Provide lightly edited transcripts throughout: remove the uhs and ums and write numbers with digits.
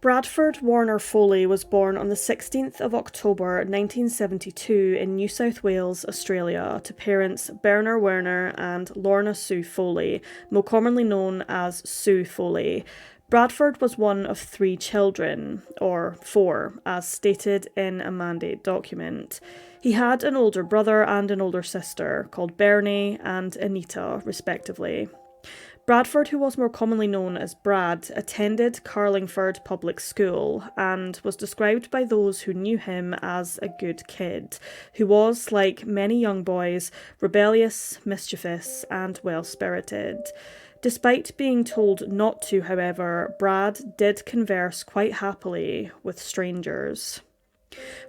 Bradford Warner Pholi was born on the 16th of October 1972 in New South Wales, Australia, to parents Bernard Werner and Lorna Sue Pholi, more commonly known as Sue Pholi. Bradford was one of 3 children, or 4, as stated in a mandate document. He had an older brother and an older sister, called Bernie and Anita, respectively. Bradford, who was more commonly known as Brad, attended Carlingford Public School and was described by those who knew him as a good kid, who was, like many young boys, rebellious, mischievous, and well-spirited. Despite being told not to, however, Brad did converse quite happily with strangers.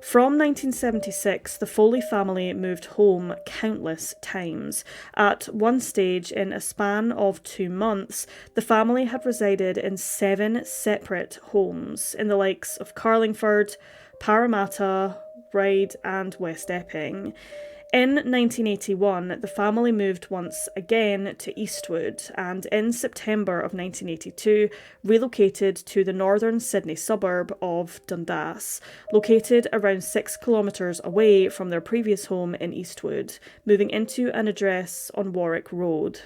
From 1976, the Pholi family moved home countless times. At one stage, in a span of 2 months, the family had resided in 7 separate homes in the likes of Carlingford, Parramatta, Ryde and West Epping. In 1981, the family moved once again to Eastwood and in September of 1982 relocated to the northern Sydney suburb of Dundas, located around 6 kilometres away from their previous home in Eastwood, moving into an address on Warwick Road.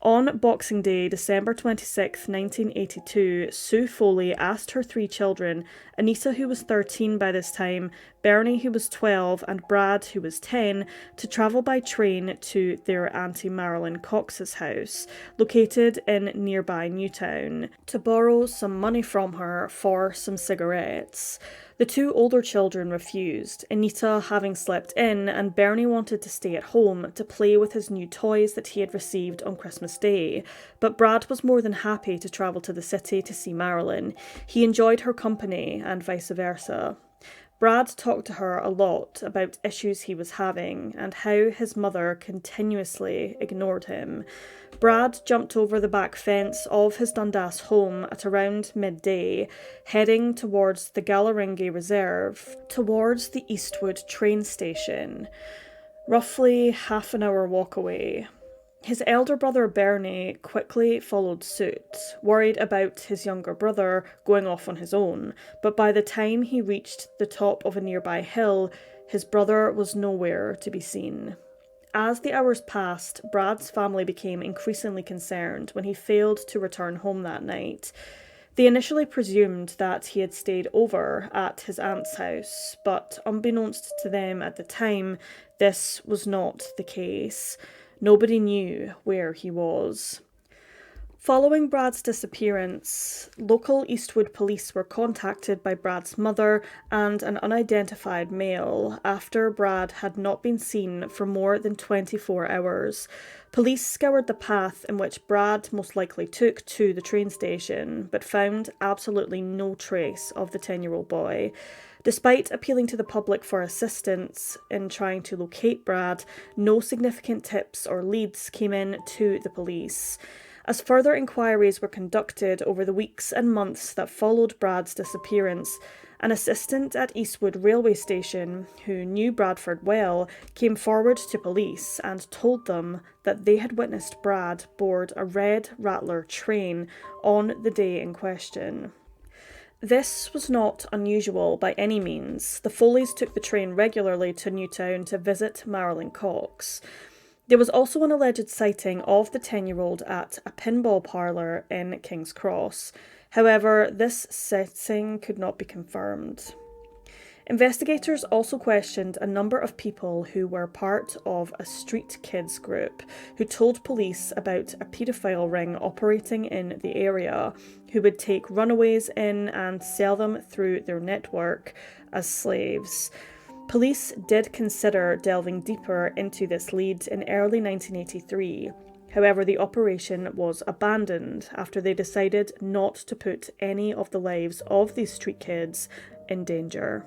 On Boxing Day, December 26, 1982, Sue Pholi asked her 3 children, Anita, who was 13 by this time, Bernie, who was 12, and Brad, who was 10, to travel by train to their Auntie Marilyn Cox's house, located in nearby Newtown, to borrow some money from her for some cigarettes. The 2 older children refused, Anita having slept in, and Bernie wanted to stay at home to play with his new toys that he had received on Christmas Day, but Brad was more than happy to travel to the city to see Marilyn. He enjoyed her company, and vice versa. Brad talked to her a lot about issues he was having and how his mother continuously ignored him. Brad jumped over the back fence of his Dundas home at around midday, heading towards the Gallaringi Reserve, towards the Eastwood train station, roughly half an hour walk away. His elder brother Bernie quickly followed suit, worried about his younger brother going off on his own, but by the time he reached the top of a nearby hill, his brother was nowhere to be seen. As the hours passed, Brad's family became increasingly concerned when he failed to return home that night. They initially presumed that he had stayed over at his aunt's house, but unbeknownst to them at the time, this was not the case. Nobody knew where he was. Following Brad's disappearance, local Eastwood police were contacted by Brad's mother and an unidentified male after Brad had not been seen for more than 24 hours. Police scoured the path in which Brad most likely took to the train station, but found absolutely no trace of the 10-year-old boy. Despite appealing to the public for assistance in trying to locate Brad, no significant tips or leads came in to the police. As further inquiries were conducted over the weeks and months that followed Brad's disappearance, an assistant at Eastwood railway station, who knew Bradford well, came forward to police and told them that they had witnessed Brad board a red Rattler train on the day in question. This was not unusual by any means. The Foleys took the train regularly to Newtown to visit Marilyn Cox. There was also an alleged sighting of the 10-year-old at a pinball parlour in King's Cross. However, this sighting could not be confirmed. Investigators also questioned a number of people who were part of a street kids group who told police about a paedophile ring operating in the area who would take runaways in and sell them through their network as slaves. Police did consider delving deeper into this lead in early 1983. However, the operation was abandoned after they decided not to put any of the lives of these street kids in danger.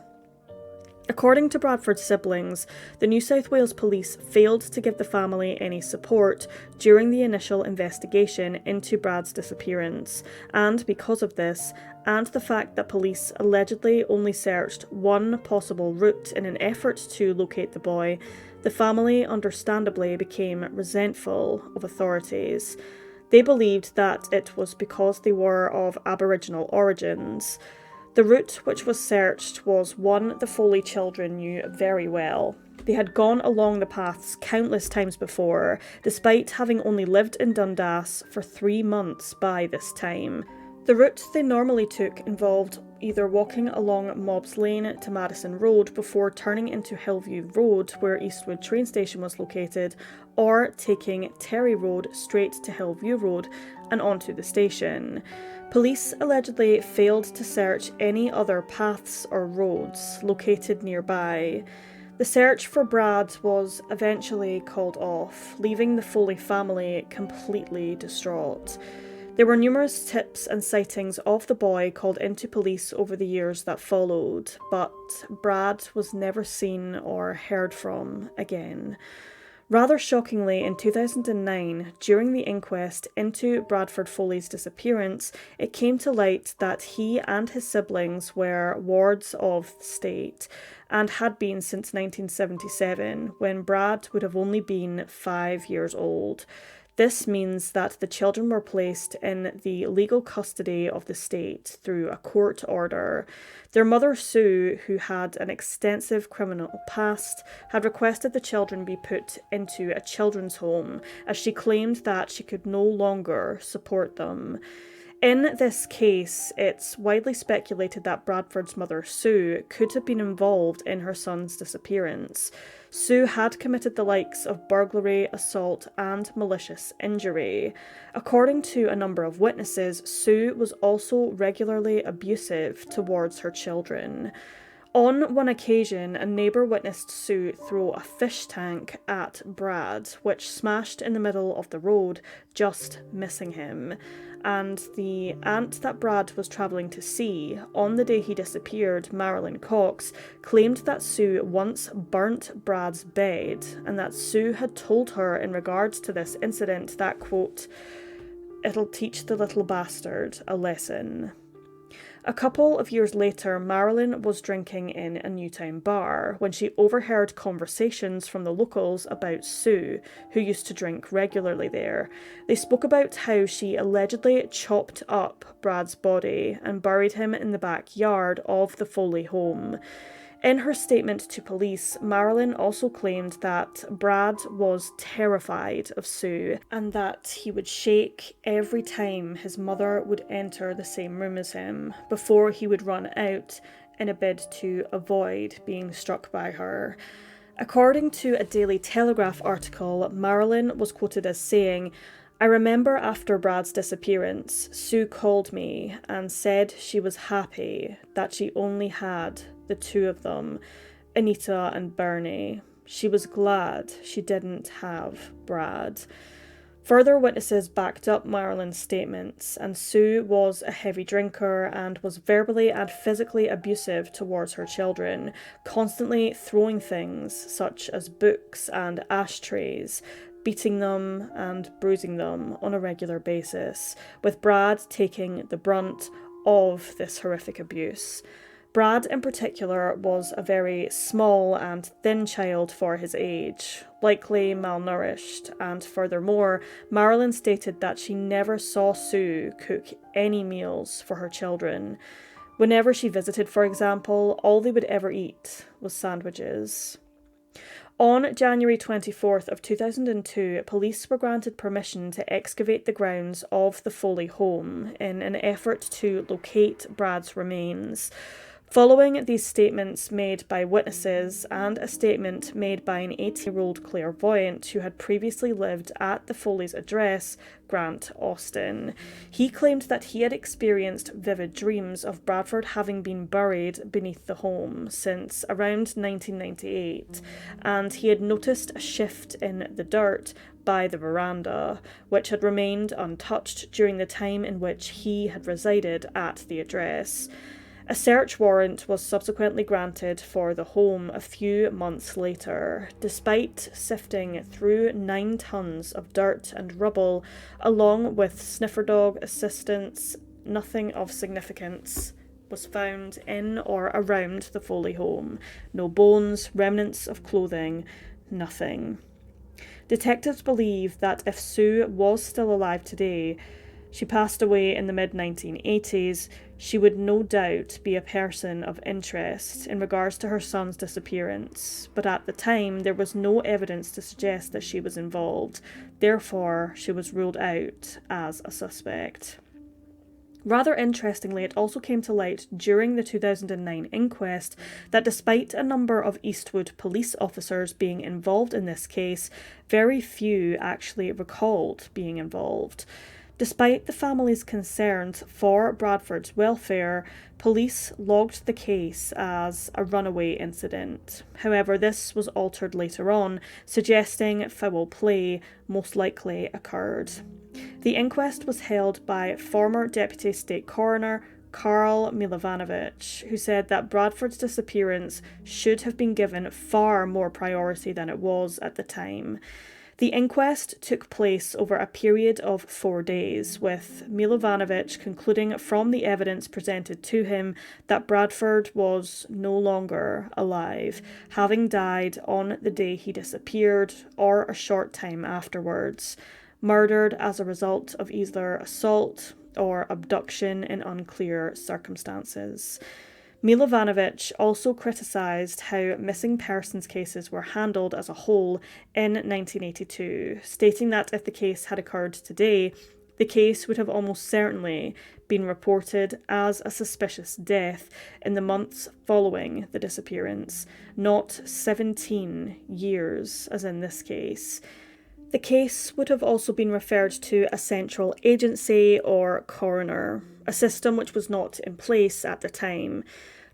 According to Bradford's siblings, the New South Wales Police failed to give the family any support during the initial investigation into Brad's disappearance, and because of this, and the fact that police allegedly only searched one possible route in an effort to locate the boy, the family understandably became resentful of authorities. They believed that it was because they were of Aboriginal origins. The route which was searched was one the Pholi children knew very well. They had gone along the paths countless times before, despite having only lived in Dundas for 3 months by this time. The route they normally took involved either walking along Mobbs Lane to Madison Road before turning into Hillview Road, where Eastwood train station was located, or taking Terry Road straight to Hillview Road and onto the station. Police allegedly failed to search any other paths or roads located nearby. The search for Brad was eventually called off, leaving the Pholi family completely distraught. There were numerous tips and sightings of the boy called into police over the years that followed, but Brad was never seen or heard from again. Rather shockingly, in 2009, during the inquest into Bradford Pholi's disappearance, it came to light that he and his siblings were wards of the state and had been since 1977, when Brad would have only been 5 years old. This means that the children were placed in the legal custody of the state through a court order. Their mother, Sue, who had an extensive criminal past, had requested the children be put into a children's home, as she claimed that she could no longer support them. In this case, it's widely speculated that Bradford's mother, Sue, could have been involved in her son's disappearance. Sue had committed the likes of burglary, assault, and malicious injury. According to a number of witnesses, Sue was also regularly abusive towards her children. On one occasion, a neighbour witnessed Sue throw a fish tank at Brad, which smashed in the middle of the road, just missing him. And the aunt that Brad was travelling to see, on the day he disappeared, Marilyn Cox, claimed that Sue once burnt Brad's bed, and that Sue had told her in regards to this incident that, quote, "It'll teach the little bastard a lesson." A couple of years later, Marilyn was drinking in a Newtown bar when she overheard conversations from the locals about Sue, who used to drink regularly there. They spoke about how she allegedly chopped up Brad's body and buried him in the backyard of the Pholi home. In her statement to police, Marilyn also claimed that Brad was terrified of Sue and that he would shake every time his mother would enter the same room as him before he would run out in a bid to avoid being struck by her. According to a Daily Telegraph article, Marilyn was quoted as saying, "I remember after Brad's disappearance, Sue called me and said she was happy that she only had the two of them, Anita and Bernie. She was glad she didn't have Brad." Further witnesses backed up Marilyn's statements, and Sue was a heavy drinker and was verbally and physically abusive towards her children, constantly throwing things such as books and ashtrays, beating them and bruising them on a regular basis, with Brad taking the brunt of this horrific abuse. Brad in particular was a very small and thin child for his age, likely malnourished, and furthermore, Marilyn stated that she never saw Sue cook any meals for her children. Whenever she visited, for example, all they would ever eat was sandwiches. On January 24th of 2002, police were granted permission to excavate the grounds of the Pholi home in an effort to locate Brad's remains. Following these statements made by witnesses and a statement made by an 18-year-old clairvoyant who had previously lived at the Pholi's address, Grant Austin, he claimed that he had experienced vivid dreams of Bradford having been buried beneath the home since around 1998, and he had noticed a shift in the dirt by the veranda, which had remained untouched during the time in which he had resided at the address. A search warrant was subsequently granted for the home a few months later. Despite sifting through 9 tons of dirt and rubble, along with sniffer dog assistance, nothing of significance was found in or around the Pholi home. No bones, remnants of clothing, nothing. Detectives believe that if Sue was still alive today, she passed away in the mid-1980s, she would no doubt be a person of interest in regards to her son's disappearance, but at the time there was no evidence to suggest that she was involved, therefore she was ruled out as a suspect. Rather interestingly, it also came to light during the 2009 inquest that despite a number of Eastwood police officers being involved in this case, very few actually recalled being involved. Despite the family's concerns for Bradford's welfare, police logged the case as a runaway incident. However, this was altered later on, suggesting foul play most likely occurred. The inquest was held by former Deputy State Coroner Karl Milovanovich, who said that Bradford's disappearance should have been given far more priority than it was at the time. The inquest took place over a period of 4 days, with Milovanovich concluding from the evidence presented to him that Bradford was no longer alive, having died on the day he disappeared or a short time afterwards, murdered as a result of either assault or abduction in unclear circumstances. Milovanovich also criticised how missing persons cases were handled as a whole in 1982, stating that if the case had occurred today, the case would have almost certainly been reported as a suspicious death in the months following the disappearance, not 17 years as in this case. The case would have also been referred to a central agency or coroner, a system which was not in place at the time.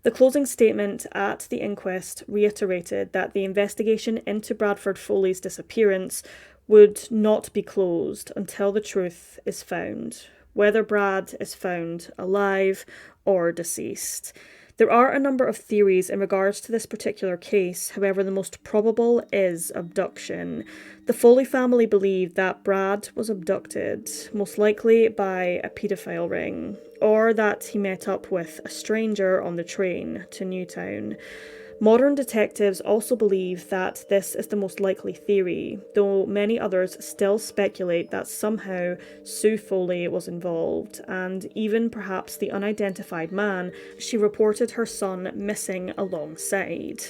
The closing statement at the inquest reiterated that the investigation into Bradford Pholi's disappearance would not be closed until the truth is found, whether Brad is found alive or deceased. There are a number of theories in regards to this particular case, however the most probable is abduction. The Pholi family believe that Brad was abducted, most likely by a paedophile ring, or that he met up with a stranger on the train to Newtown. Modern detectives also believe that this is the most likely theory, though many others still speculate that somehow Sue Pholi was involved, and even perhaps the unidentified man she reported her son missing alongside.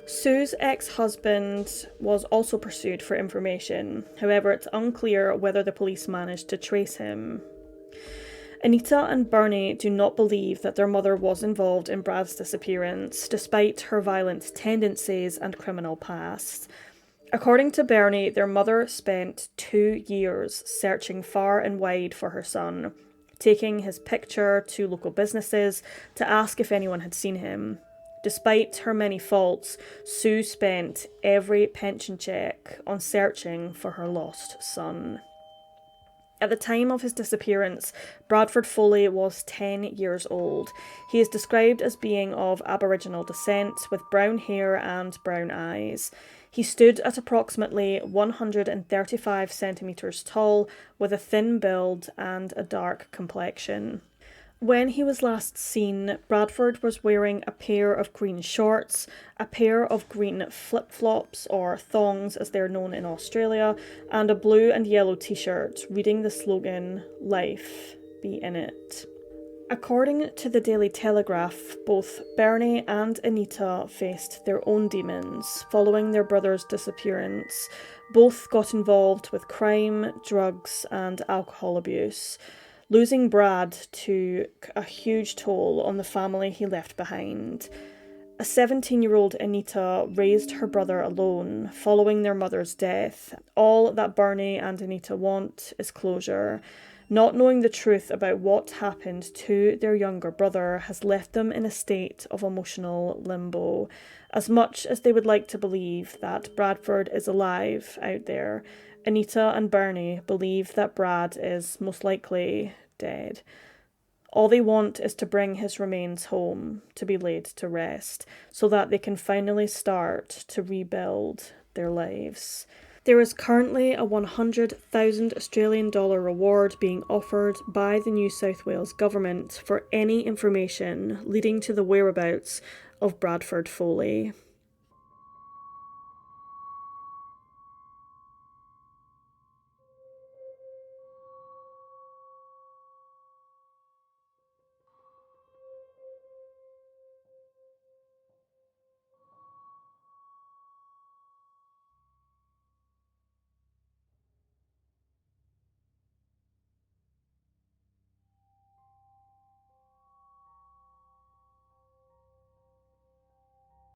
Sue's ex-husband was also pursued for information, however it's unclear whether the police managed to trace him. Anita and Bernie do not believe that their mother was involved in Brad's disappearance, despite her violent tendencies and criminal past. According to Bernie, their mother spent 2 years searching far and wide for her son, taking his picture to local businesses to ask if anyone had seen him. Despite her many faults, Sue spent every pension check on searching for her lost son. At the time of his disappearance, Bradford Pholi was 10 years old. He is described as being of Aboriginal descent, with brown hair and brown eyes. He stood at approximately 135 centimetres tall, with a thin build and a dark complexion. When he was last seen, Bradford was wearing a pair of green shorts, a pair of green flip-flops, or thongs as they're known in Australia, and a blue and yellow t-shirt reading the slogan, "Life, be in it." According to the Daily Telegraph, both Bernie and Anita faced their own demons following their brother's disappearance. Both got involved with crime, drugs, and alcohol abuse. Losing Brad took a huge toll on the family he left behind. A 17-year-old Anita raised her brother alone following their mother's death. All that Bernie and Anita want is closure. Not knowing the truth about what happened to their younger brother has left them in a state of emotional limbo. As much as they would like to believe that Bradford is alive out there, Anita and Bernie believe that Brad is most likely dead. All they want is to bring his remains home to be laid to rest, so that they can finally start to rebuild their lives. There is currently a $100,000 Australian reward being offered by the New South Wales government for any information leading to the whereabouts of Bradford Pholi.